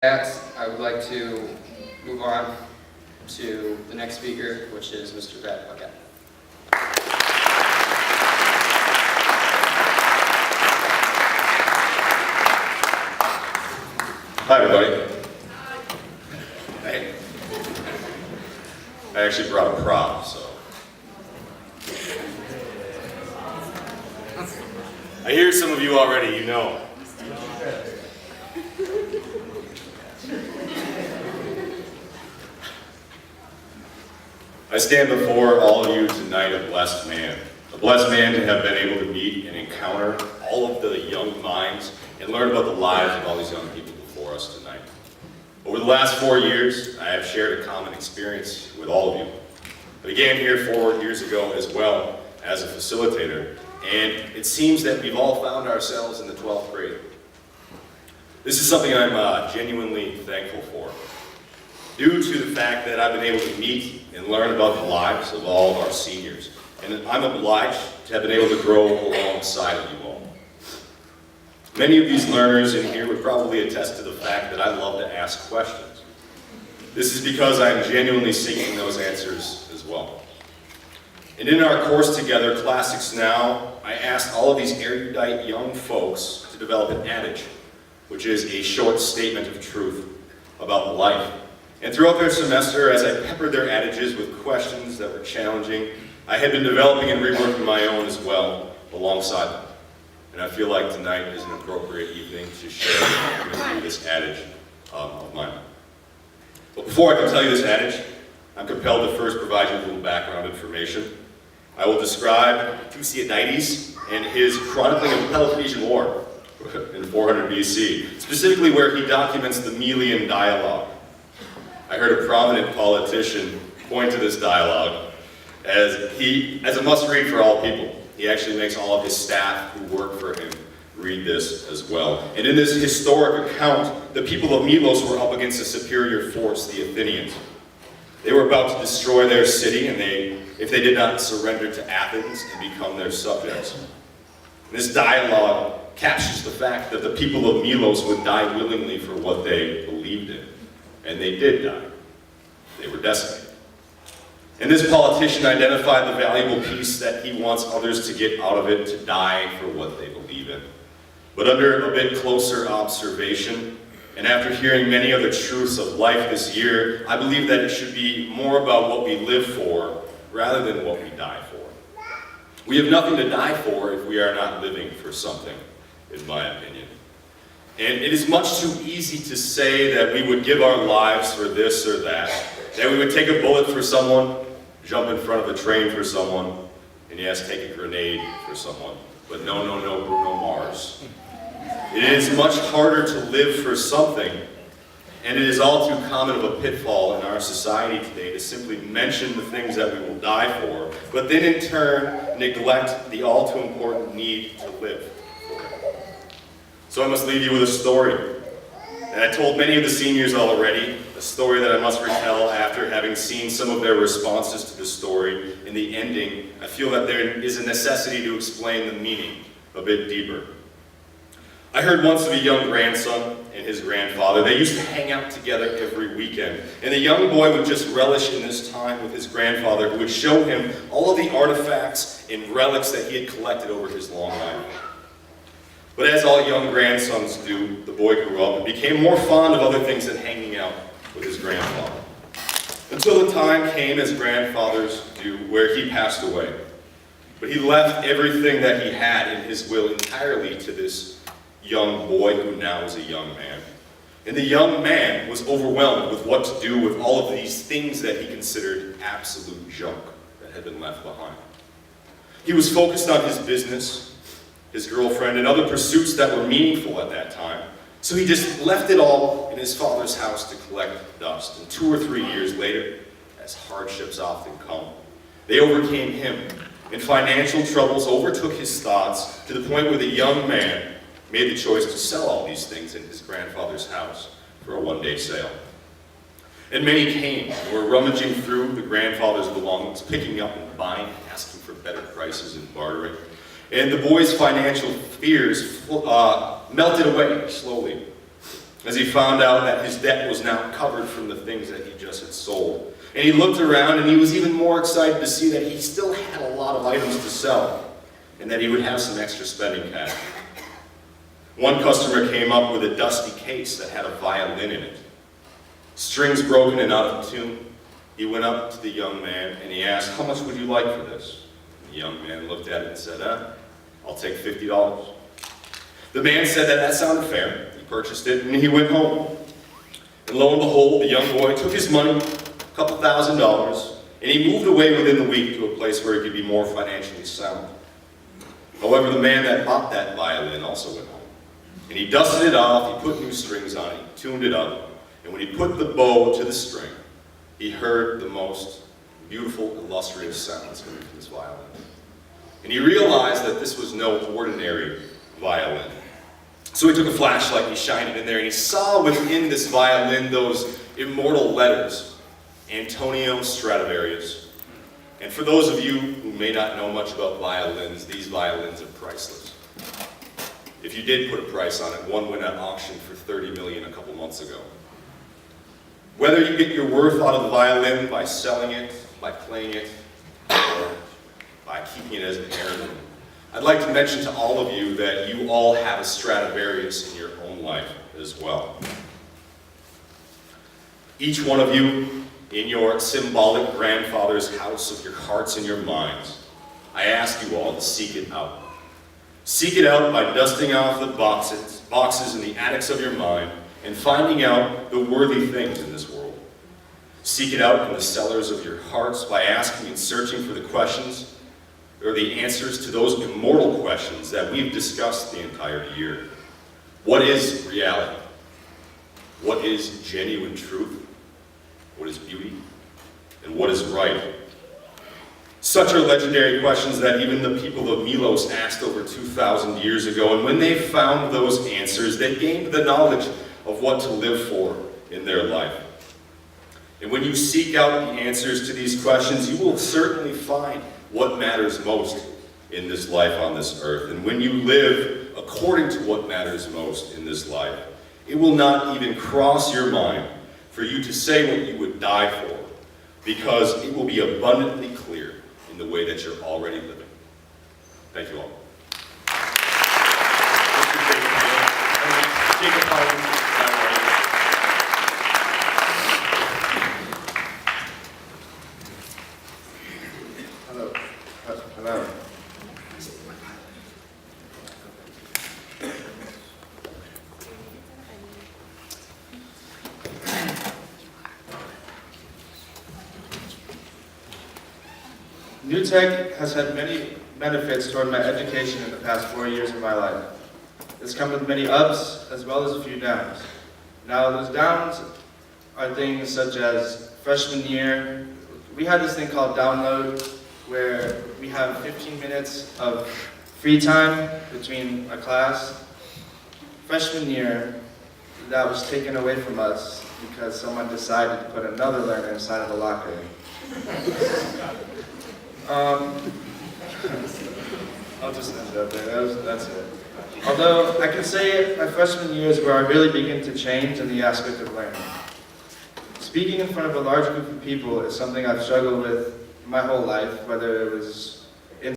That, I would like to move on to the next speaker, which is Mr. Brad Buckett. Hi, everybody. Hey. I actually brought a prop, so. I hear some of you already, you know. I stand before all of you tonight a blessed man to have been able to meet and encounter all of the young minds and learn about the lives of all these young people before us tonight. Over the last 4 years, I have shared a common experience with all of you. I began here 4 years ago as well as a facilitator, and it seems that we've all found ourselves in the 12th grade. This is something I'm genuinely thankful for, due to the fact that I've been able to meet and learn about the lives of all of our seniors, and I'm obliged to have been able to grow alongside of you all. Many of these learners in here would probably attest to the fact that I love to ask questions. This is because I'm genuinely seeking those answers as well. And in our course together, Classics Now, I asked all of these erudite young folks to develop an adage, which is a short statement of truth about life. And throughout their semester, as I peppered their adages with questions that were challenging, I had been developing and reworking my own as well alongside them. And I feel like tonight is an appropriate evening to share with you this adage of mine. But before I can tell you this adage, I'm compelled to first provide you a little background information. I will describe Thucydides and his chronicling of the Peloponnesian War in 400 BC, specifically where he documents the Melian dialogue. I heard a prominent politician point to this dialogue as a must-read for all people. He actually makes all of his staff who work for him read this as well. And in this historic account, the people of Milos were up against a superior force, the Athenians. They were about to destroy their city, and if they did not surrender to Athens and become their subjects. This dialogue captures the fact that the people of Milos would die willingly for what they believed in. And they did die. They were decimated. And this politician identified the valuable piece that he wants others to get out of it, to die for what they believe in. But under a bit closer observation, and after hearing many other truths of life this year, I believe that it should be more about what we live for rather than what we die for. We have nothing to die for if we are not living for something, in my opinion. And it is much too easy to say that we would give our lives for this or that we would take a bullet for someone, jump in front of a train for someone, and yes, take a grenade for someone. But no, Bruno Mars. It is much harder to live for something, and it is all too common of a pitfall in our society today to simply mention the things that we will die for, but then in turn neglect the all too important need to live. So I must leave you with a story. And I told many of the seniors already, a story that I must retell after having seen some of their responses to the story. In the ending, I feel that there is a necessity to explain the meaning a bit deeper. I heard once of a young grandson and his grandfather. They used to hang out together every weekend. And the young boy would just relish in this time with his grandfather, who would show him all of the artifacts and relics that he had collected over his long life. But as all young grandsons do, the boy grew up and became more fond of other things than hanging out with his grandfather. Until the time came, as grandfathers do, where he passed away. But he left everything that he had in his will entirely to this young boy who now is a young man. And the young man was overwhelmed with what to do with all of these things that he considered absolute junk that had been left behind. He was focused on his business, his girlfriend, and other pursuits that were meaningful at that time. So he just left it all in his father's house to collect dust. And 2 or 3 years later, as hardships often come, they overcame him, and financial troubles overtook his thoughts to the point where the young man made the choice to sell all these things in his grandfather's house for a one-day sale. And many came and were rummaging through the grandfather's belongings, picking up and buying, asking for better prices and bartering. And the boy's financial fears melted away slowly. as he found out that his debt was now covered from the things that he just had sold. And he looked around and he was even more excited to see that he still had a lot of items to sell and that he would have some extra spending cash. One customer came up with a dusty case that had a violin in it. Strings broken and out of tune. He went up to the young man and he asked, "How much would you like for this?" The young man looked at it and said, "I'll take $50. The man said that sounded fair. He purchased it and he went home. And lo and behold, the young boy took his money, a couple $1,000s, and he moved away within the week to a place where he could be more financially sound. However, the man that bought that violin also went home. And he dusted it off, he put new strings on it, he tuned it up, and when he put the bow to the string, he heard the most beautiful, illustrious sounds coming from this violin. And he realized that this was no ordinary violin. So he took a flashlight, he shined it in there, and he saw within this violin those immortal letters, Antonio Stradivarius. And for those of you who may not know much about violins, these violins are priceless. If you did put a price on it, one went at auction for $30 million a couple months ago. Whether you get your worth out of the violin by selling it, by playing it, or by keeping it as an heirloom, I'd like to mention to all of you that you all have a Stradivarius in your own life as well. Each one of you, in your symbolic grandfather's house of your hearts and your minds, I ask you all to seek it out. Seek it out by dusting off the boxes in the attics of your mind and finding out the worthy things in this world. Seek it out in the cellars of your hearts by asking and searching for the questions or the answers to those immortal questions that we've discussed the entire year. What is reality? What is genuine truth? What is beauty? And what is right? Such are legendary questions that even the people of Milos asked over 2,000 years ago, and when they found those answers, they gained the knowledge of what to live for in their life. And when you seek out the answers to these questions, you will certainly find what matters most in this life on this earth. And when you live according to what matters most in this life, it will not even cross your mind for you to say what you would die for, because it will be abundantly clear in the way that you're already living. Thank you all. Hello. Hello. New Tech has had many benefits toward my education in the past 4 years of my life. It's come with many ups as well as a few downs. Now those downs are things such as freshman year, we had this thing called download where we have 15 minutes of free time between a class. Freshman year, that was taken away from us because someone decided to put another learner inside of the locker. I'll just end up there, that's it. Although I can say my freshman year is where I really begin to change in the aspect of learning. Speaking in front of a large group of people is something I've struggled with my whole life, whether it was